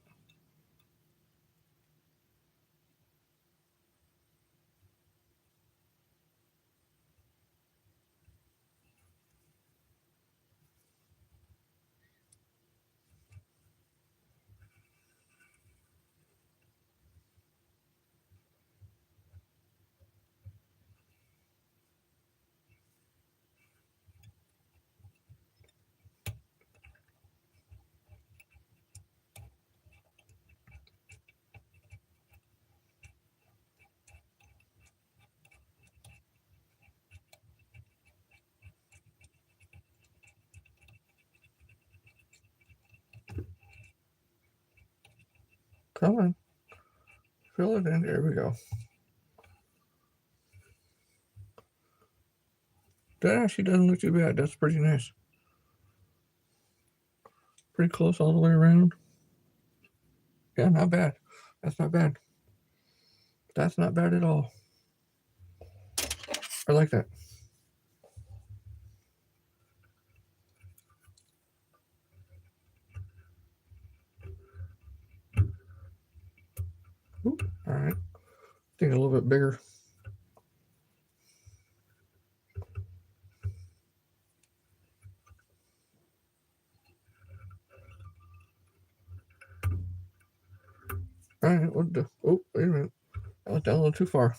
Come on. Fill it in. There we go. That actually doesn't look too bad. That's pretty nice. Pretty close all the way around. Yeah, not bad. That's not bad. That's not bad at all. I like that. Ooh, all right. I think a little bit bigger. All right. We'll do. Oh, wait a minute. I went down a little too far.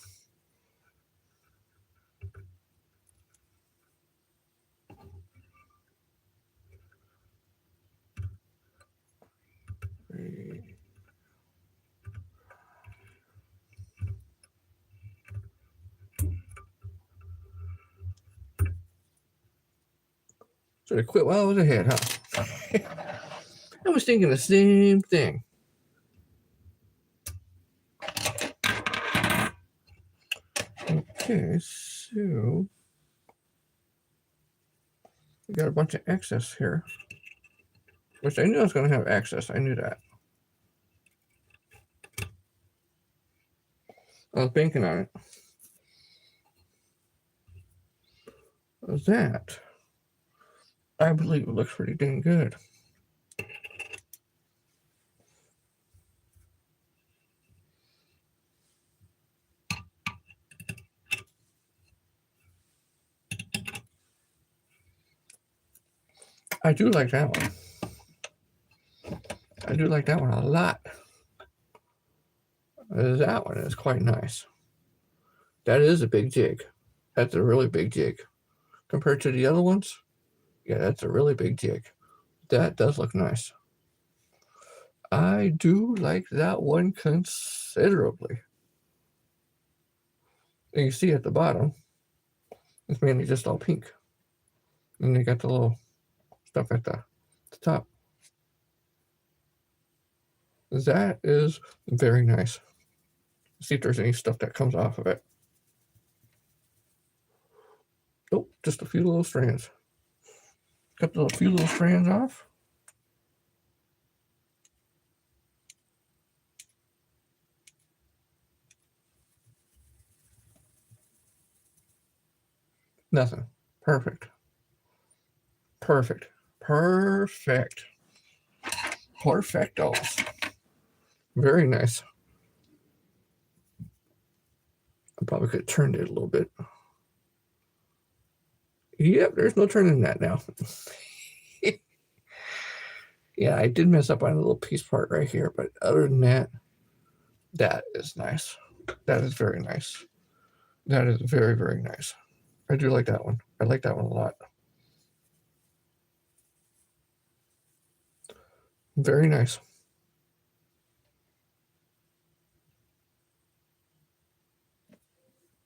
Should have quit while I was ahead, huh? I was thinking the same thing. Okay, so we got a bunch of excess here, which I knew I was going to have excess. I knew that. I was banking on it. That, I believe, it looks pretty dang good. I do like that one. I do like that one a lot. That one is quite nice. That is a big jig. That's a really big jig. Compared to the other ones, yeah, that's a really big jig. That does look nice. I do like that one considerably. And you see at the bottom, it's mainly just all pink. And they got the little stuff at the top. That is very nice. See if there's any stuff that comes off of it. Nope, just a few little strands. Cut a few little strands off. Nothing. Perfect. Perfect. Perfect. Perfectos. Very nice. I probably could have turned it a little bit. Yep, there's no turning that now. Yeah, I did mess up on a little piece part right here, but other than that, that is nice. That is very nice. That is very, very nice. I do like that one. I like that one a lot. Very nice.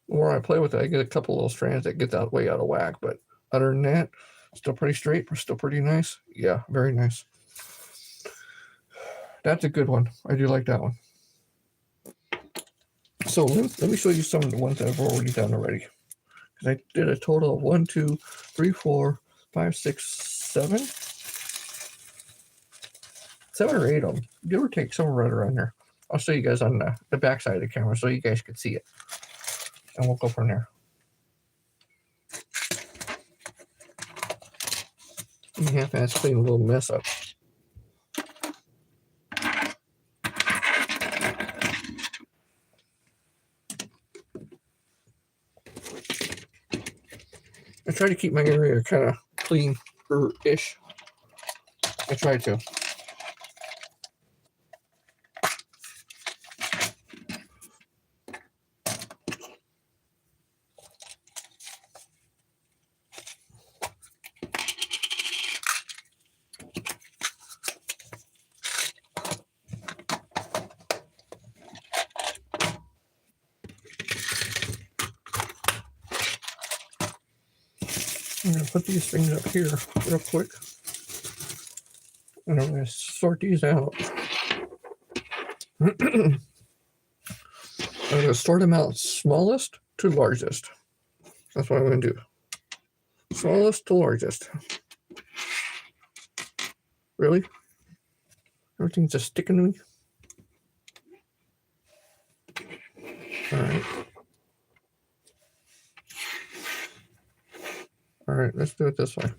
The more I play with it, I get a couple little strands that get that way out of whack, but other than that, still pretty straight, still pretty nice. Yeah, very nice. That's a good one. I do like that one. So let me show you some of the ones that I've already done already. Because I did a total of 1, 2, 3, 4, 5, 6, 7. 7 or 8 of them. Give or take, somewhere right around there. I'll show you guys on the back side of the camera so you guys can see it. And we'll go from there. I'm half-ass clean a little mess up. I try to keep my area kind of clean-ish. I try to. I'm going to put these things up here real quick. And I'm going to sort these out. I'm going to sort them out smallest to largest. That's what I'm going to do. Smallest to largest. Really? Everything's just sticking to me? Alright. Alright, let's do it this way.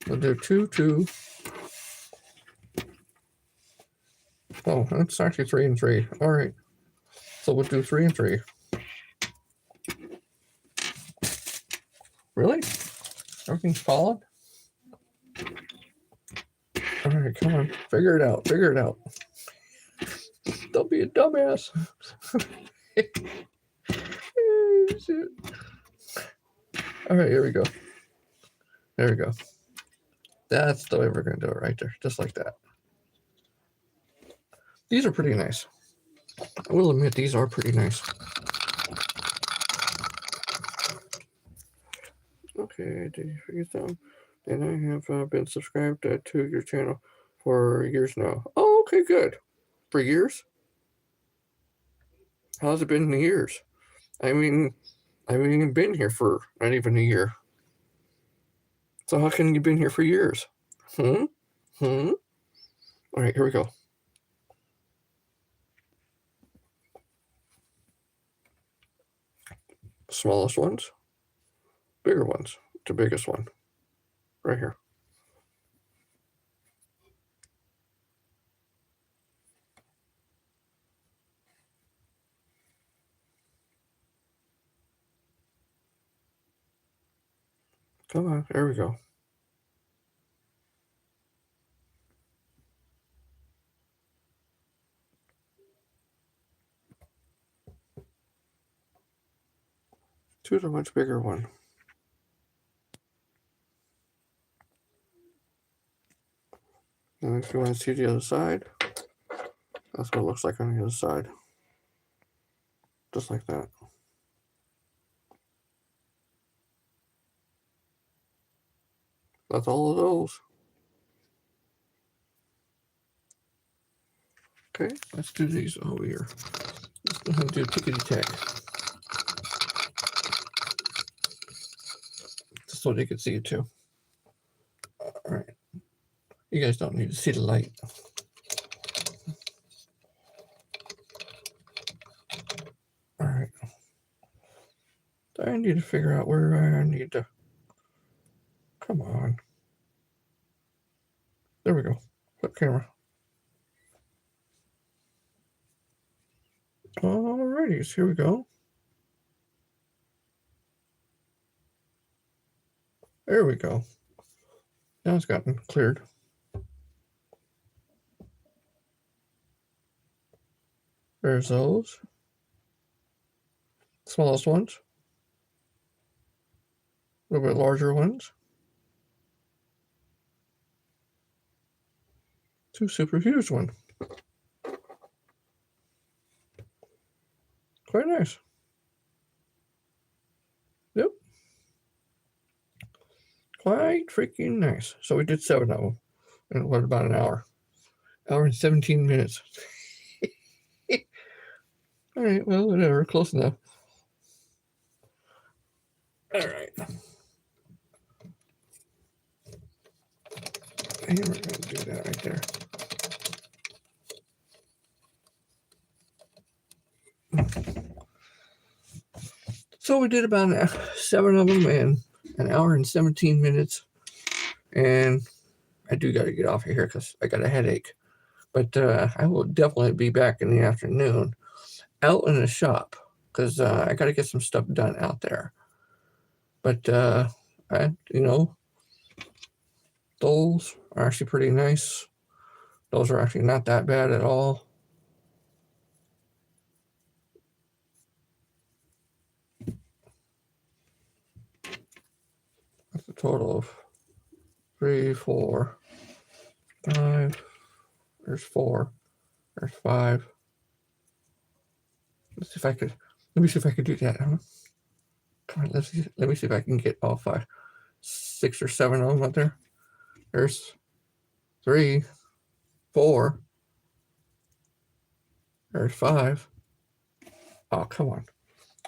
We'll do 2, 2. Oh, that's actually 3 and 3. Alright. So we'll do 3 and 3. Really? Everything's falling? Alright, come on. Figure it out. Figure it out. Don't be a dumbass. Alright, here we go. There we go. That's the way we're going to do it right there. Just like that. These are pretty nice. I will admit these are pretty nice. Okay, did you figure some? And I have been subscribed to your channel for years now. Oh, okay, good. For years? How's it been in years? I mean, I haven't even been here for not even a year. So how can you been here for years? All right, here we go. Smallest ones, bigger ones, the biggest one, right here. Come on, there we go. do the much bigger one. And if you want to see the other side, that's what it looks like on the other side. Just like that. That's all of those. Okay, let's do these over here. Let's go ahead and do tickety tack. Just so they can see it too. Alright. You guys don't need to see the light. Alright. I need to figure out where I need to. Come on. There we go. Flip camera. Alrighty, so here we go. There we go. Now it's gotten cleared. There's those. Smallest ones. A little bit larger ones. Two super huge ones. Quite nice. Yep. Quite freaking nice. So we did 7 of them in what, about an hour? Hour and 17 minutes. All right, well, whatever, close enough. All right. And we're going to do that right there. So we did about 7 of them in an hour and 17 minutes. And I do got to get off of here because I got a headache. But I will definitely be back in the afternoon out in the shop because I got to get some stuff done out there. But, those are actually pretty nice. Those are actually not that bad at all. That's a total of 3, 4, 5. There's 4. There's 5. Let's see if I could. Let me see if I could do that. Huh? Come on, let me see if I can get all 5, 6 or 7 of them out there. There's 3, 4. There's 5. Oh, come on.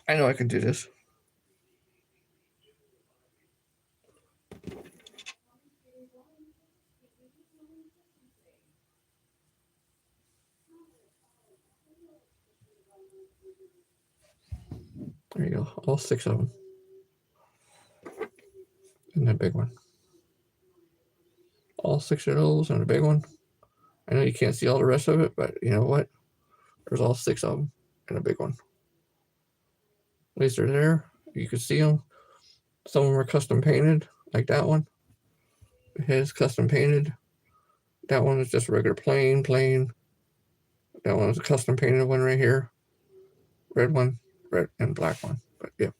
I know I can do this. There you go. All 6 of them. And that big one. All 6 of those and a big one. I know you can't see all the rest of it, but you know what? There's all 6 of them and a big one. At least they're there. You can see them. Some of them are custom painted, like that one. The head is custom painted. That one is just regular plain. That one is a custom painted one right here. Red one, red and black one. But yeah,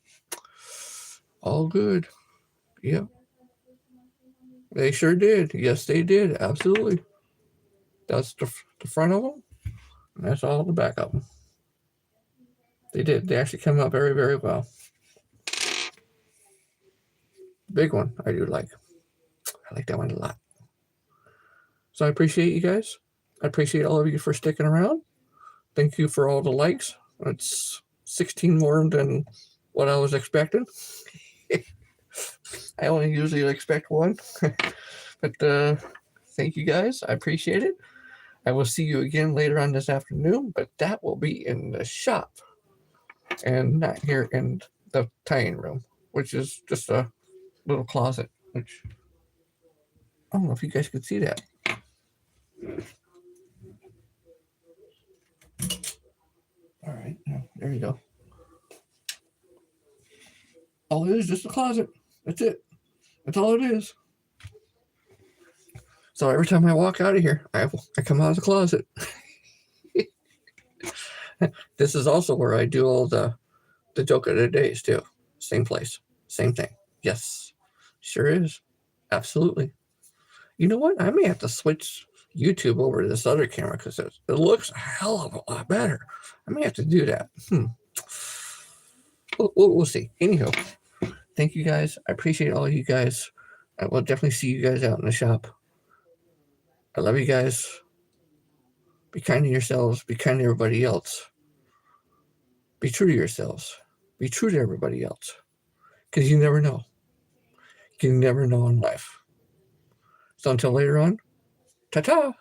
all good. Yep. They sure did. Yes, they did. Absolutely. That's the front of them. And that's all the back of them. They did. They actually came out very, very well. Big one, I do like. I like that one a lot. So I appreciate you guys. I appreciate all of you for sticking around. Thank you for all the likes. It's 16 more than what I was expecting. I only usually expect 1. But thank you guys. I appreciate it. I will see you again later on this afternoon, but that will be in the shop and not here in the tying room, which is just a little closet, which I don't know if you guys could see that. All right, there you go. All it is just a closet. That's it. That's all it is. So every time I walk out of here, I come out of the closet. This is also where I do all the joke of the days too. same place, same thing. Yes, sure is. Absolutely. You know what? I may have to switch YouTube over to this other camera because it looks a hell of a lot better. I may have to do that. We'll see. Anyhow, thank you guys. I appreciate all of you guys. I will definitely see you guys out in the shop. I love you guys. Be kind to yourselves. Be kind to everybody else. Be true to yourselves. Be true to everybody else. Because you never know. You never know in life. So until later on, ta-ta.